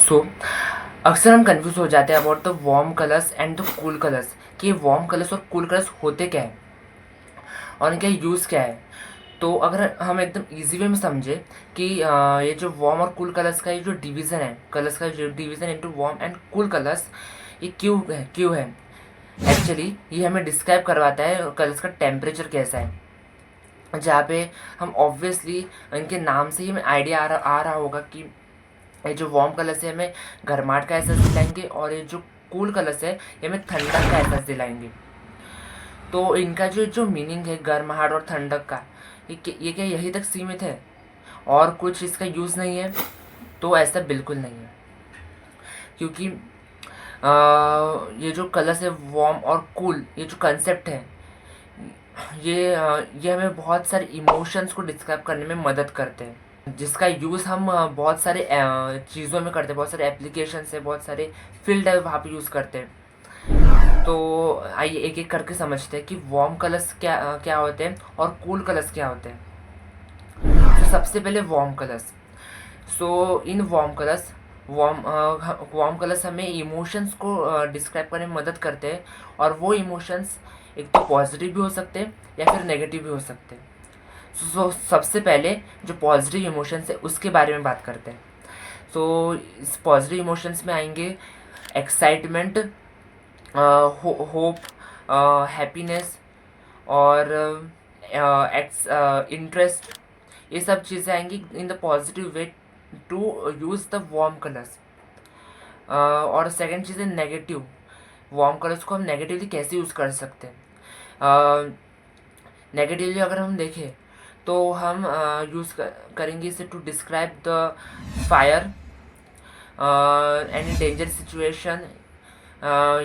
सो अक्सर हम कंफ्यूज हो जाते हैं about the warm colours and the cool colours कि वार्म कलर्स और कूल कलर्स होते क्या है और इनका यूज़ क्या है। तो अगर हम एकदम इजी वे में समझे कि ये जो वार्म और कूल कलर्स का ये जो डिवीज़न है, कलर्स का जो division into warm and cool colours, ये क्यों है एक्चुअली ये हमें डिस्क्राइब करवाता है कलर्स का टेम्परेचर कैसा है। जहाँ पे हम ऑब्वियसली इनके नाम से ही हमें आइडिया आ रहा होगा कि ये जो वार्म कलर्स है हमें गर्माहट का एहसास दिलाएंगे और ये जो कूल कलर्स है ये हमें ठंडक का एहसास दिलाएंगे। तो इनका जो जो मीनिंग है गर्माहट और ठंडक का, ये क्या यही तक सीमित है और कुछ इसका यूज़ नहीं है? तो ऐसा बिल्कुल नहीं है, क्योंकि ये जो कलर्स है वार्म और कूल, ये जो कंसेप्ट है ये हमें बहुत सारे इमोशंस को डिस्क्राइब करने में मदद करते हैं, जिसका यूज़ हम बहुत सारे चीज़ों में करते हैं, बहुत सारे एप्लीकेशन है, बहुत सारे फील्ड है वहाँ पे यूज़ करते हैं। तो आइए एक एक करके समझते हैं कि वार्म कलर्स क्या होते हैं और कूल कलर्स क्या होते हैं। तो सबसे पहले warm colours. So in warm colours हमें इमोशंस को डिस्क्राइब करने में मदद करते हैं, और वो इमोशंस एक तो पॉजिटिव भी हो सकते हैं या फिर नेगेटिव भी हो सकते हैं। सो सबसे पहले जो पॉजिटिव इमोशंस है उसके बारे में बात करते हैं। सो इस पॉजिटिव इमोशंस में आएंगे एक्साइटमेंट, होप, हैप्पीनेस और इंटरेस्ट। ये सब चीज़ें आएंगी in the positive way to use the warm colours. और सेकंड चीज़ है नेगेटिव। वार्म कलर्स को हम नेगेटिवली कैसे यूज़ कर सकते हैं। नेगेटिवली अगर हम देखें तो हम यूज़ करेंगे इसे to describe the fire, any danger situation,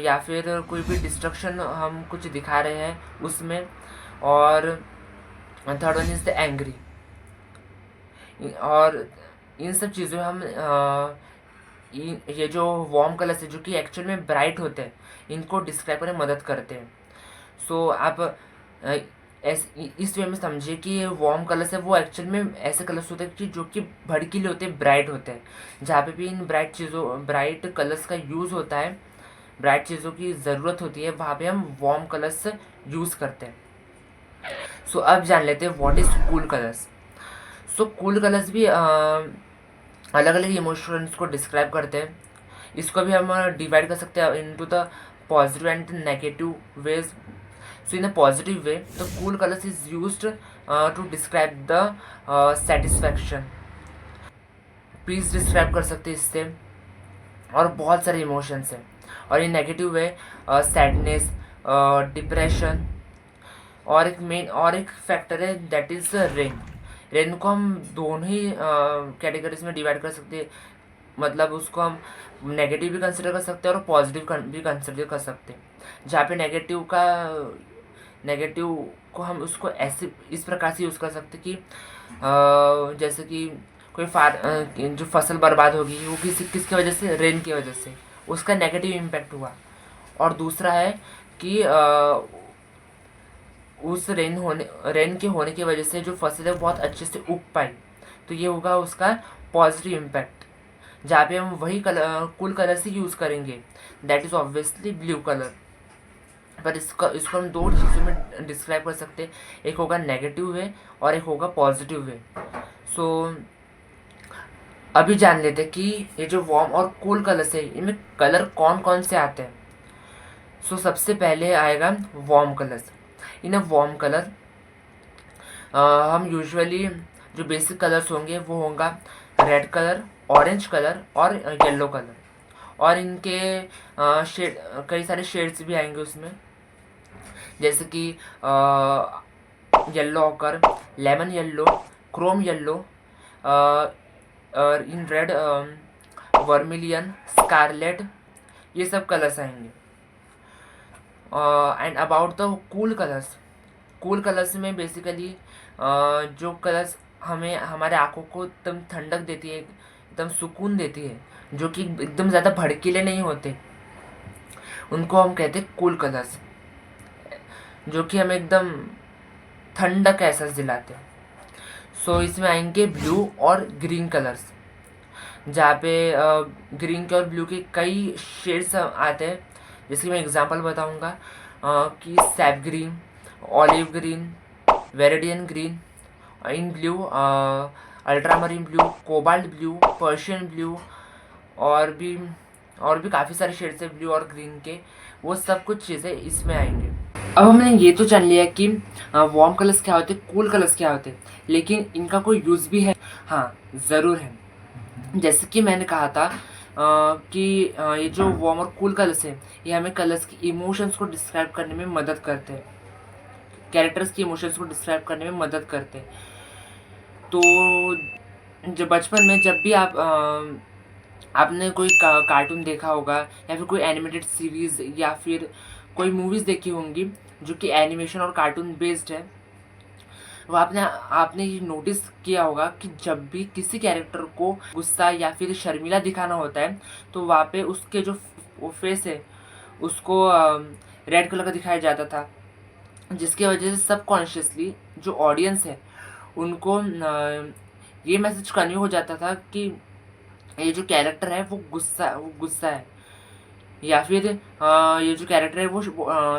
या फिर कोई भी डिस्ट्रक्शन हम कुछ दिखा रहे हैं उसमें। और third one is the angry. और इन सब चीज़ों में हम ये जो वार्म कलर्स है जो कि एक्चुअल में ब्राइट होते हैं, इनको डिस्क्राइब करने में मदद करते हैं। सो आप इस वे में समझिए कि वार्म कलर्स है वो एक्चुअल में ऐसे कलर्स होते हैं कि जो कि भड़कीले होते हैं, ब्राइट होते हैं। जहाँ पे भी इन ब्राइट कलर्स का यूज़ होता है, ब्राइट चीज़ों की ज़रूरत होती है, वहाँ पे हम वार्म कलर्स यूज़ करते हैं। सो अब जान लेते हैं what is cool colours. So cool colours भी अलग अलग इमोशंस को डिस्क्राइब करते हैं। इसको भी हम डिवाइड कर सकते हैं into the positive and negative ways. So in a positive way the cool colours is used to describe the satisfaction, peace describe कर सकते हैं इससे, और बहुत सारे इमोशंस हैं। और इन नेगेटिव वे सैडनेस, डिप्रेशन, और एक फैक्टर है दैट इज़ रेन। रेन को हम दोनों ही कैटेगरीज में डिवाइड कर सकते हैं, मतलब उसको हम नेगेटिव भी कंसिडर कर सकते हैं और पॉजिटिव भी कंसिडर कर सकते हैं। जहाँ पे नेगेटिव को हम उसको ऐसे इस प्रकार से यूज़ कर सकते कि जैसे कि कोई जो फसल बर्बाद होगी वो किसकी वजह से, रेन की वजह से, उसका नेगेटिव इम्पैक्ट हुआ। और दूसरा है कि उस रेन के होने की वजह से जो फसल है वो बहुत अच्छे से उग पाई, तो ये होगा उसका पॉजिटिव इम्पैक्ट। जहाँ पे हम वही कूल कलर से यूज़ करेंगे, that is obviously blue colour. पर इसको हम दो चीज़ों में डिस्क्राइब कर सकते हैं, एक होगा नेगेटिव वे और एक होगा पॉजिटिव वे। सो अभी जान लेते हैं कि ये जो वार्म और कूल कलर्स है इनमें कलर कौन कौन से आते हैं। सो सबसे पहले आएगा warm colours. In a warm colour हम यूजुअली जो बेसिक कलर्स होंगे वो होगा रेड कलर, ऑरेंज कलर और येलो कलर। और इनके शेड, कई सारे शेड्स भी आएंगे उसमें, जैसे कि yellow ochre, lemon yellow, chrome yellow, in red vermilion, scarlet, ये सब कलर्स आएंगे। And about the cool colours में बेसिकली जो कलर्स हमें हमारे आँखों को एकदम ठंडक देती है, एकदम सुकून देती है, जो कि एकदम ज़्यादा भड़कीले नहीं होते, उनको हम कहते हैं कूल कलर्स, जो कि हमें एकदम ठंडक का एहसास दिलाते हैं। सो इसमें आएंगे ब्लू और ग्रीन कलर्स। जहाँ पे ग्रीन के और ब्लू के कई शेड्स आते हैं। जैसे कि मैं एग्जांपल बताऊंगा कि SAP green, olive green, viridian green, in blue, ultramarine blue, cobalt blue, Persian blue, और भी और भी काफ़ी सारे शेड्स हैं ब्लू और ग्रीन के। वो सब कुछ चीज़ें इसमें आएंगे। अब हमने ये तो जान लिया कि वार्म कलर्स क्या होते हैं, कूल कलर्स क्या होते हैं, लेकिन इनका कोई यूज़ भी है? हाँ, ज़रूर है। जैसे कि मैंने कहा था कि ये जो वार्म और कूल कलर्स है, ये हमें कलर्स की इमोशंस को डिस्क्राइब करने में मदद करते हैं, कैरेक्टर्स की इमोशंस को डिस्क्राइब करने में मदद करते हैं। तो जब बचपन में जब भी आपने कोई कार्टून देखा होगा या फिर कोई एनिमेटेड सीरीज़ या फिर कोई मूवीज़ देखी होंगी जो कि एनिमेशन और कार्टून बेस्ड है, वो आपने आपने ये नोटिस किया होगा कि जब भी किसी कैरेक्टर को गुस्सा या फिर शर्मिला दिखाना होता है तो वहाँ पे उसके जो वो फेस है उसको रेड कलर का दिखाया जाता था, जिसकी वजह से सबकॉन्शियसली जो ऑडियंस है उनको ये मैसेज कन्वे हो जाता था कि ये जो कैरेक्टर है वो गुस्सा है, या फिर ये जो कैरेक्टर है वो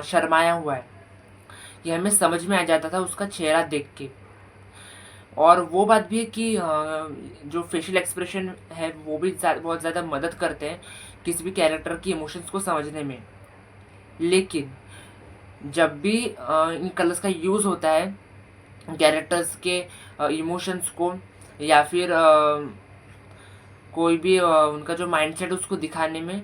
शर्माया हुआ है। ये हमें समझ में आ जाता था उसका चेहरा देख के। और वो बात भी है कि जो फेशियल एक्सप्रेशन है वो भी बहुत ज़्यादा मदद करते हैं किसी भी कैरेक्टर की इमोशंस को समझने में। लेकिन जब भी इन कलर्स का यूज़ होता है कैरेक्टर्स के इमोशंस को या फिर कोई भी उनका जो माइंडसेट उसको दिखाने में,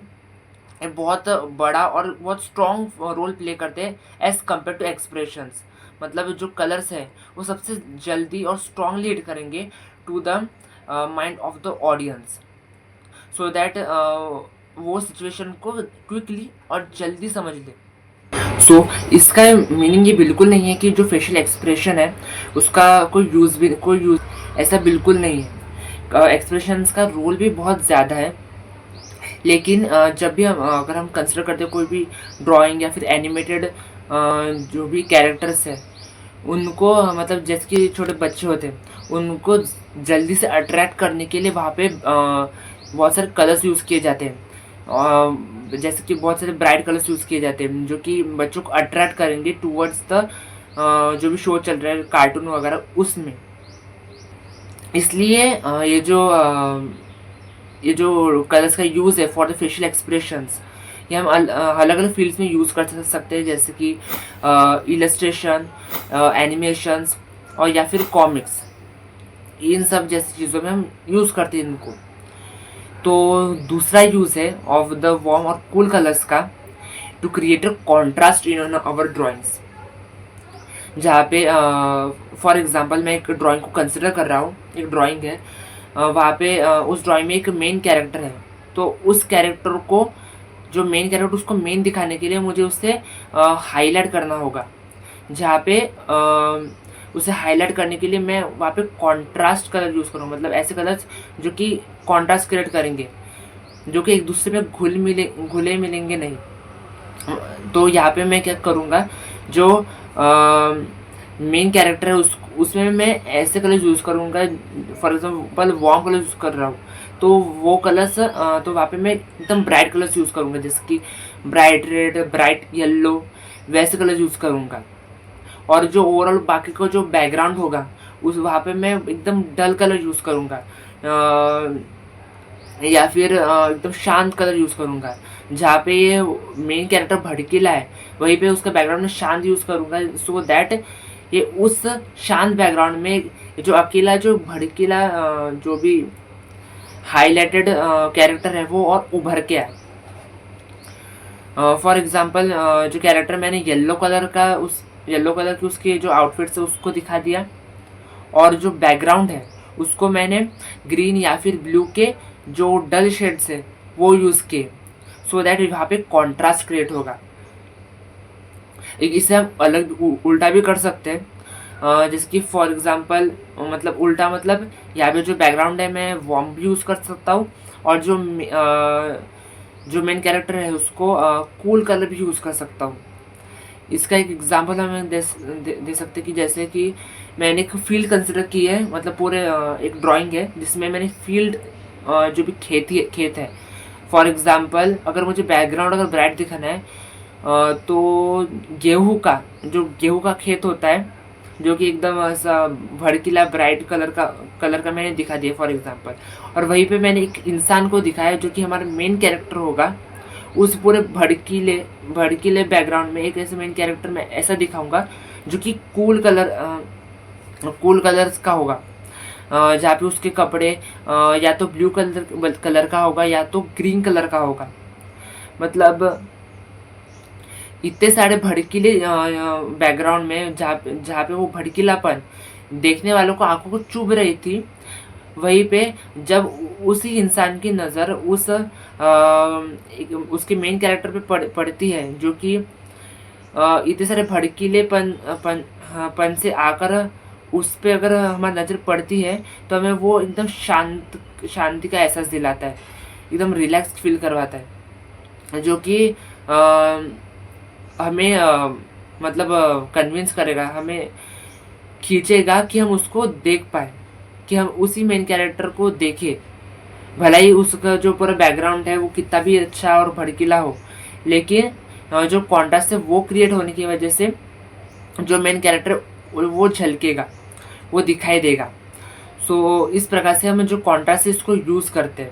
ये बहुत बड़ा और बहुत स्ट्रॉन्ग रोल प्ले करते हैं एज़ कम्पेयर टू एक्सप्रेशंस। मतलब जो कलर्स है वो सबसे जल्दी और स्ट्रॉन्ग लीड करेंगे to the mind of the audience, so that वो सिचुएशन को क्विकली और जल्दी समझ ले। सो इसका मीनिंग ये बिल्कुल नहीं है कि जो फेशियल एक्सप्रेशन है उसका कोई यूज़ ऐसा बिल्कुल नहीं है। एक्सप्रेशंस का रोल भी बहुत ज़्यादा है, लेकिन जब भी अगर हम कंसिडर करते हैं कोई भी ड्राइंग या फिर एनिमेटेड जो भी कैरेक्टर्स है उनको मतलब जैसे कि छोटे बच्चे होते हैं उनको जल्दी से अट्रैक्ट करने के लिए वहाँ पे बहुत सारे कलर्स यूज़ किए जाते हैं, जैसे कि बहुत सारे ब्राइट कलर्स यूज़ किए जाते हैं जो कि बच्चों को अट्रैक्ट करेंगे टूवर्ड्स द जो भी शो चल रहा है कार्टून वगैरह उसमें। इसलिए ये जो कलर्स का यूज़ है फॉर द फेशियल एक्सप्रेशंस, ये हम अलग अलग फील्ड्स में यूज़ कर सकते हैं, जैसे कि इलस्ट्रेशन, एनिमेशंस और या फिर कॉमिक्स। इन सब जैसी चीज़ों में हम यूज़ करते हैं इनको। तो दूसरा यूज़ है ऑफ द वार्म और कूल कलर्स का to create a contrast in our drawings. जहाँ पे फॉर एग्जांपल मैं एक ड्राइंग को कंसिडर कर रहा हूँ, एक ड्राइंग है, वहाँ पे उस ड्राइंग में एक मेन कैरेक्टर है, तो उस कैरेक्टर को जो मेन कैरेक्टर उसको मेन दिखाने के लिए मुझे उसे हाईलाइट करना होगा। जहाँ पे उसे हाईलाइट करने के लिए मैं वहाँ पे कॉन्ट्रास्ट कलर यूज़ करूँ, मतलब ऐसे कलर्स जो कि कॉन्ट्रास्ट क्रिएट करेंगे, जो कि एक दूसरे में घुले मिलेंगे नहीं। तो यहाँ पे मैं क्या करूँगा, जो मेन कैरेक्टर है उसमें मैं ऐसे कलर्स यूज़ करूँगा। For example warm colour use कर रहा हूँ तो वो कलर्स तो वहाँ पे मैं एकदम ब्राइट कलर्स यूज़ करूँगा, जैसे कि ब्राइट रेड, ब्राइट येलो, वैसे कलर्स यूज़ करूँगा। और जो ओवरऑल बाकी का जो बैकग्राउंड होगा उस वहाँ पे मैं एकदम डल कलर यूज़ करूँगा, या फिर एकदम शांत कलर यूज़ करूँगा। जहाँ पे ये मेन कैरेक्टर भड़कीला है वहीं पे उसका बैकग्राउंड में शांत यूज़ करूँगा, सो दैट ये उस शांत बैकग्राउंड में जो अकेला जो भड़कीला जो भी हाईलाइटेड कैरेक्टर है वो और उभर के आए। फॉर एग्जांपल जो कैरेक्टर मैंने येलो कलर की उसके जो आउटफिट्स है उसको दिखा दिया, और जो बैकग्राउंड है उसको मैंने ग्रीन या फिर ब्लू के जो डल शेड्स है वो यूज़ किए, सो दैट वहाँ पे कॉन्ट्रास्ट क्रिएट होगा। इसे हम अलग उल्टा भी कर सकते हैं, जैसे कि फॉर एग्जांपल मतलब उल्टा मतलब यहाँ पे जो बैकग्राउंड है मैं वार्म भी यूज़ कर सकता हूँ, और जो मेन कैरेक्टर है उसको कूल कलर भी यूज़ कर सकता हूँ। इसका एक एग्जांपल हमें दे सकते कि जैसे कि मैंने एक फील्ड कंसिडर की है, मतलब पूरे एक ड्राइंग है जिसमें मैंने फील्ड जो भी खेत है, फॉर एग्जांपल अगर मुझे बैकग्राउंड अगर ब्राइट दिखाना है तो गेहूं का खेत होता है जो कि एकदम ऐसा भड़कीला ब्राइट कलर का मैंने दिखा दिया फॉर एग्जांपल। और वहीं पे मैंने एक इंसान को दिखाया जो कि हमारा मेन कैरेक्टर होगा। उस पूरे भड़कीले भड़कीले बैकग्राउंड में एक ऐसे मेन कैरेक्टर में ऐसा दिखाऊंगा जो कि कूल कलर्स का होगा, जहाँ पे उसके कपड़े या तो ब्लू कलर का होगा या तो ग्रीन कलर का होगा। मतलब इतने सारे भड़कीले बैकग्राउंड में जहाँ पे वो भड़कीलापन देखने वालों को आंखों को चुभ रही थी, वहीं पे जब उसी इंसान की नज़र उसके मेन कैरेक्टर पे पड़ती है जो कि इतने सारे भड़कीले पन से आकर उस पे अगर हमारी नज़र पड़ती है तो हमें वो एकदम शांति का एहसास दिलाता है, एकदम रिलैक्स फील करवाता है, जो कि हमें मतलब कन्विंस करेगा, हमें खींचेगा कि हम उसको देख पाए, कि हम उसी मेन कैरेक्टर को देखें। भला ही उसका जो पूरा बैकग्राउंड है वो कितना भी अच्छा और भड़कीला हो, लेकिन जो कॉन्ट्रास्ट है वो क्रिएट होने की वजह से जो मेन कैरेक्टर वो झलकेगा, वो दिखाई देगा। सो इस प्रकार से हम जो कॉन्ट्रास्ट है इसको यूज़ करते हैं।